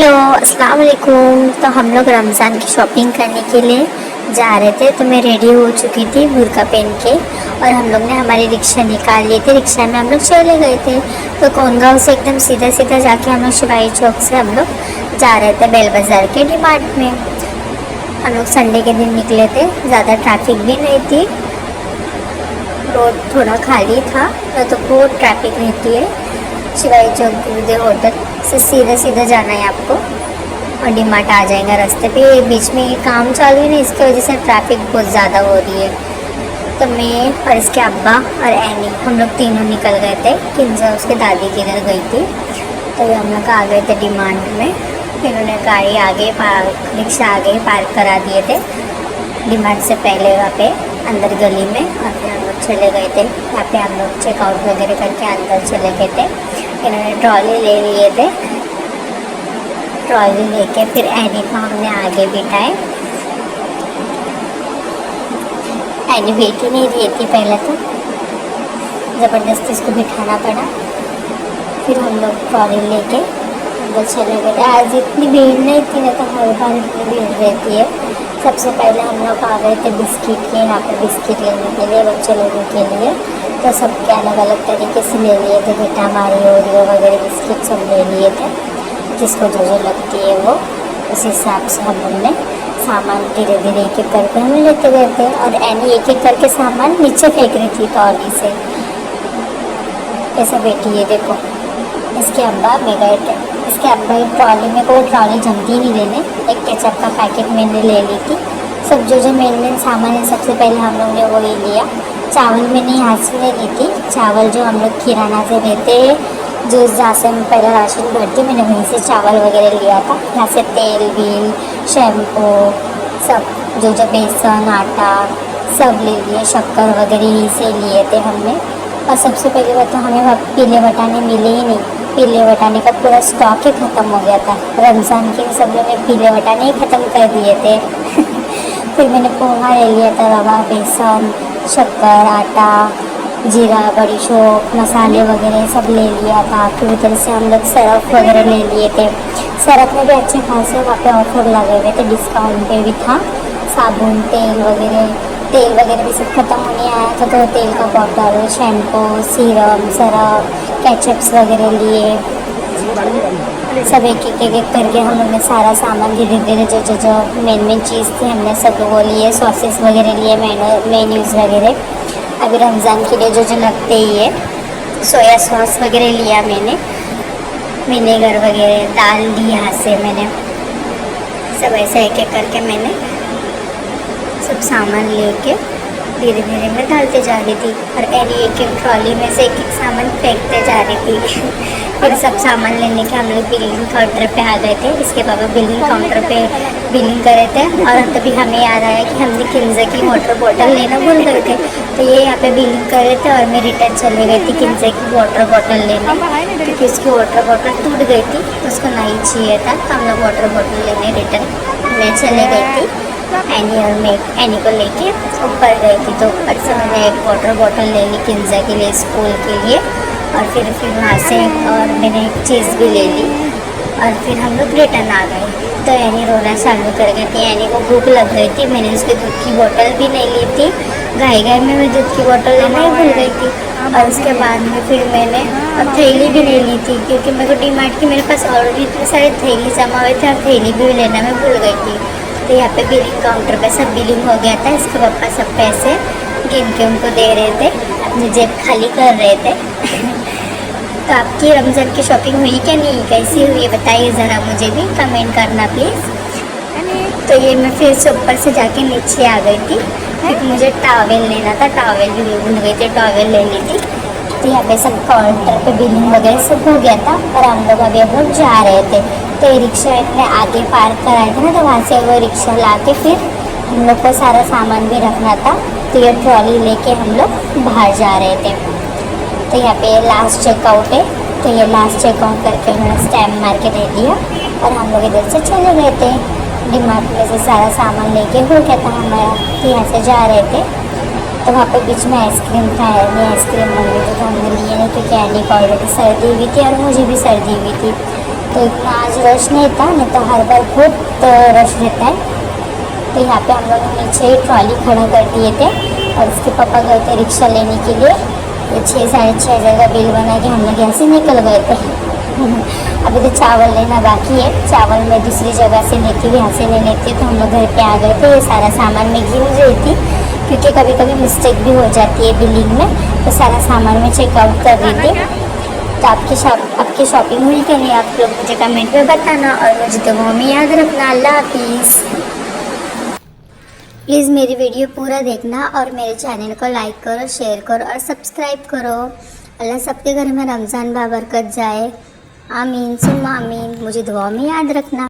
Hello अस्सलाम वालेकुम। तो हम लोग रमज़ान की शॉपिंग करने के लिए जा रहे थे, तो मैं रेडी हो चुकी थी बुर्का पहन के, और हम लोग ने हमारी रिक्शा निकाल लिए थे। रिक्शा में हम लोग चले गए थे। तो कोनगांव से एकदम सीधा सीधा जाके हम लोग शिवाई चौक से हम लोग जा रहे थे बेल बाज़ार के डी-मार्ट में। हम लोग संडे के दिन निकले थे, ज़्यादा ट्रैफिक भी नहीं थी, रोड थोड़ा खाली था, तो बहुत ट्रैफिक रहती है। शिवाई चौक गुरुदेव होटल से सीधा सीधा जाना है आपको, और डी-मार्ट आ जाएगा रास्ते पे। बीच में ये काम चालू है ना, इसकी वजह से ट्रैफिक बहुत ज़्यादा हो रही है। तो मैं और इसके अब्बा और एनी हम लोग तीनों निकल गए थे। किंजा उसके दादी के घर गई थी, तो हम लोग आ गए थे डी-मार्ट में। फिर उन्होंने गाड़ी आगे रिक्शा आगे पार्क करा दिए थे डी-मार्ट से पहले वहाँ पे अंदर गली में, और फिर हम लोग चले गए थे। यहाँ पे हम लोग चेकआउट वगैरह करके अंदर चले गए थे। इन्होंने ट्रॉली ले लिए थे, ट्रॉली लेके फिर एनी को हमने आगे बिठाए। एनी बैठी नहीं रही थी पहले, तो ज़बरदस्ती इसको बिठाना पड़ा। फिर हम लोग ट्रॉली लेके अंदर चले गए थे। आज इतनी भीड़ नहीं थी, ना तो हर बार इतनी भीड़ रहती है। सबसे पहले हम लोग आ गए थे बिस्किट के, यहाँ पर बिस्किट लेने के लिए बच्चे लोगों के लिए। तो सबके अलग अलग तरीके से ले लिए थे, बेटा हमारी ओरियो वगैरह बिस्किट सब ले लिए थे, जिसको जो जो लगती है वो उस हिसाब से हम लोग ने सामान धीरे धीरे एक एक करके हम लेते गए थे। और एनी एक एक करके सामान नीचे फेंक रही थी ट्रॉली से, ऐसा बैठी है देखो। इसके अब्बा में गए थे, इसके अब्बा ट्रॉली में कोई ट्रॉली जमती नहीं लेने। एक केचप का पैकेट मैंने ले ली थी। सब जो जो मेन सामान है सबसे पहले हम लोग ने वही लिया। चावल मैंने यहाँ से ले ली थी, चावल जो हम लोग किराना से लेते हैं, जो जहाँ से मैं पहले राशन भरती, मैंने वहीं से चावल वगैरह लिया था। यहाँ से तेल बील शैम्पू सब जो जो बेसन आटा सब ले लिए, शक्कर वगैरह यहीं से लिए थे हमने। और सबसे पहली बात तो हमें वहाँ पीले बटाने मिले ही नहीं। पीले बटाने का पूरा स्टॉक ही ख़त्म हो गया था। रमज़ान के सब लोग ने पीले बटाने ही ख़त्म कर दिए थे। फिर मैंने पोहा ले लिया था, रवा बेसन शक्कर आटा जीरा बड़ी शौक मसाले वगैरह सब ले लिया था। फिर उधर से हम लोग सरफ वगैरह ले लिए थे। सरफ में भी अच्छे खासे वहाँ पे ऑफर लगे हुए थे, डिस्काउंट पे भी था। साबुन तेल वगैरह भी सब खत्म होने आया था, तो तेल का bottle shampoo serum Surf ketchups वगैरह लिए। सब एक एक करके हम लोग ने सारा सामान धीरे धीरे जो मेन चीज़ थी हमने सब वो लिए। सॉसेस वगैरह लिए, मेन्यूज़ वगैरह अभी रमज़ान के लिए जो लगते ही है। सोया सॉस वगैरह लिया मैंने, विनेगर वगैरह दाल ली यहाँ से मैंने। सब ऐसे एक एक करके मैंने सब सामान लेके धीरे धीरे मैं डालते जा रही थी, और एक एक ट्रॉली में से एक एक सामान फेंकते जा रही थी। फिर सब सामान लेने के हम लोग बिलिंग काउंटर पे आ गए थे। इसके पापा बिलिंग काउंटर पे बिलिंग कर रहे थे, और तभी हमें याद आया कि हमने किंजा की वाटर बॉटल लेना भूल गए थे। तो ये यहाँ पे बिलिंग कर रहे थे, और मैं रिटर्न चले गई थी किंजा की वाटर बॉटल लेने, क्योंकि उसकी वाटर बॉटल टूट गई थी, तो उसको नहीं चाहिए था। तो हम लोग वाटर बॉटल लेने रिटर्न मैं चले गई थी। एनी और मैं एनी को लेके ऊपर गई थी, तो ऊपर से मैंने एक वाटर बॉटल ले ली किंजा के लिए, स्कूल के लिए। और फिर वहाँ से और मैंने एक चीज़ भी ले ली, और फिर हम लोग रिटर्न आ गए। तो एनी रोना चालू कर गई थी। एनी को भूख लग गई थी, मैंने उसके दूध की बोतल भी नहीं ली थी। घाई में मैं दूध की बोतल लेना ही भूल गई थी। और उसके बाद में फिर मैंने थैली भी नहीं ली थी, क्योंकि मेरे को डी-मार्ट की मेरे पास ऑलरेडी इतने सारे थैली जमा हुए थे, और थैली भी लेना मैं भूल गई थी। तो यहाँ पे बिलिंग काउंटर पे सब बिलिंग हो गया था। इसके पापा सब पैसे गिन के उनको दे रहे थे, अपनी जेब खाली कर रहे थे। तो आपकी रमज़ान की शॉपिंग हुई क्या नहीं, कैसी हुई बताइए ज़रा, मुझे भी कमेंट करना प्लीज़। तो ये मैं फिर से ऊपर से जाके नीचे आ गई थी, क्योंकि मुझे टॉवेल लेना था। टॉवेल भी भूल गई थी, टॉवेल ले ली थी। तो यहाँ पे सब काउंटर पे बिलिंग वगैरह सब हो गया था, और हम लोग अभी हम लोग जा रहे थे। तो ये रिक्शा इतने आगे पार्क कराए थे ना, तो वहाँ से वो रिक्शा ला के फिर हम लोग को सारा सामान भी रखना था। तो ये ट्रॉली लेके हम लोग बाहर जा रहे थे। तो यहाँ पे लास्ट चेकआउट है, तो ये लास्ट चेकआउट करके उन्होंने स्टैम्प मार के दे दिया, और हम लोग इधर से चले गए थे। डी-मार्ट में से सारा सामान लेके हो गया था हमारा, तो यहाँ से जा रहे थे। तो वहाँ पे बीच में आइसक्रीम था, एनी आइसक्रीम मंगी थी, तो हमने लिए नहीं, क्योंकि एनी को ऑलरेडी सर्दी हुई थी और मुझे भी सर्दी हुई थी। तो इतना आज रश नहीं था, नहीं तो हर बार बहुत रश रहता है। तो यहाँ पे हम लोग नीचे ही ट्रॉली खड़ा कर दिए थे और उसके पापा गए थे रिक्शा लेने के लिए। ये 6-6.5 हज़ार का बिल बना के हम लोग यहाँ से निकल गए थे। अभी तो चावल लेना बाकी है, चावल मैं दूसरी जगह से लेती हूँ, यहाँ से ले लेती हूँ। तो हम लोग घर पे आ गए थे। ये सारा सामान मैं गिन रही थी क्योंकि कभी कभी मिस्टेक भी हो जाती है बिलिंग में, तो सारा सामान मैं चेकआउट कर रही थी। तो आपकी शॉपिंग हुई कि नहीं, आप लोग मुझे कमेंट में बताना और मुझे तो वो में याद रखना। अल्लाह हाफिज़। प्लीज़ मेरी वीडियो पूरा देखना और मेरे चैनल को लाइक करो, शेयर करो और सब्सक्राइब करो। अल्लाह सबके घर में रमज़ान बाबरकत जाए। आमीन सुम्मा आमीन। मुझे दुआ में याद रखना।